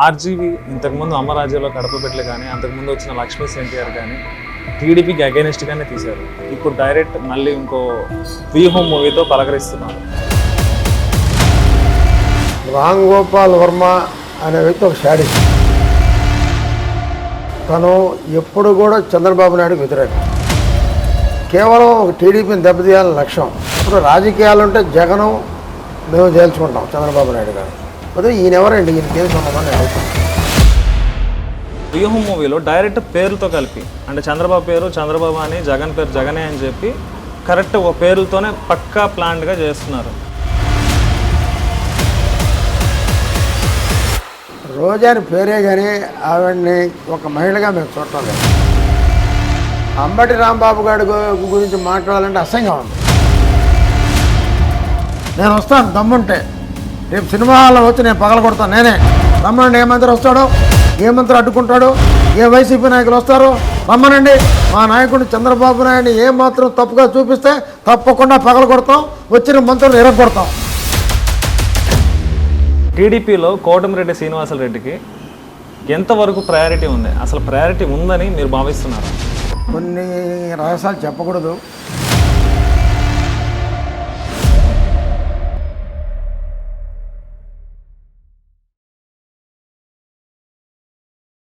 RGV ఇంతకుముందు అమరాజ్యంలో కడపపెట్టలు కానీ అంతకుముందు వచ్చిన లక్ష్మీ ఎన్టీఆర్ కానీ టీడీపీకి అగైనెస్ట్గానే తీశారు. ఇప్పుడు డైరెక్ట్ మళ్ళీ ఇంకో వ్యూహం మూవీతో పలకరిస్తున్నారు. రామ్ గోపాల్ వర్మ అనే వ్యక్తి ఒక శాడిస్ట్. తను ఎప్పుడు కూడా చంద్రబాబు నాయుడుకి వ్యతిరేకం. కేవలం ఒక టీడీపీని దెబ్బతీయాలని లక్ష్యం. ఇప్పుడు రాజకీయాలు ఉంటే జగను మేము తేల్చుకుంటాం చంద్రబాబు నాయుడు గారు. అదే ఈయన ఎవరండి, ఈయనకి ఏం సంబంధం అడుగుతాం. వ్యూహం మూవీలో డైరెక్ట్ పేరుతో కలిపి అంటే చంద్రబాబు పేరు చంద్రబాబు అని, జగన్ పేరు జగనే అని చెప్పి కరెక్ట్ ఒక పేరుతోనే పక్కా ప్లాన్డ్గా చేస్తున్నారు. రోజాని పేరే కానీ ఆవిడ్ని ఒక మహిళగా మేము చూడటం లేదు. అంబటి రాంబాబు గారి గురించి మాట్లాడాలంటే అసహ్యంగా ఉంది. నేను వస్తాను దమ్ముంటే, రేపు సినిమా హాల్లో వచ్చి నేను పగల కొడతాను నేనే. రమ్మనండి, ఏ మంత్రి వస్తాడో, ఏ మంత్రి అడ్డుకుంటాడో, ఏ వైసీపీ నాయకులు వస్తారో రమ్మనండి. మా నాయకుడు చంద్రబాబు నాయుడిని ఏమాత్రం తప్పుగా చూపిస్తే తప్పకుండా పగల కొడతాం, వచ్చిన మంత్రులు ఎరగొడతాం. టీడీపీలో కోటమిరెడ్డి శ్రీనివాసరెడ్డికి ఎంతవరకు ప్రయారిటీ ఉంది, అసలు ప్రయారిటీ ఉందని మీరు భావిస్తున్నారు? కొన్ని రహస్యాలు చెప్పకూడదు.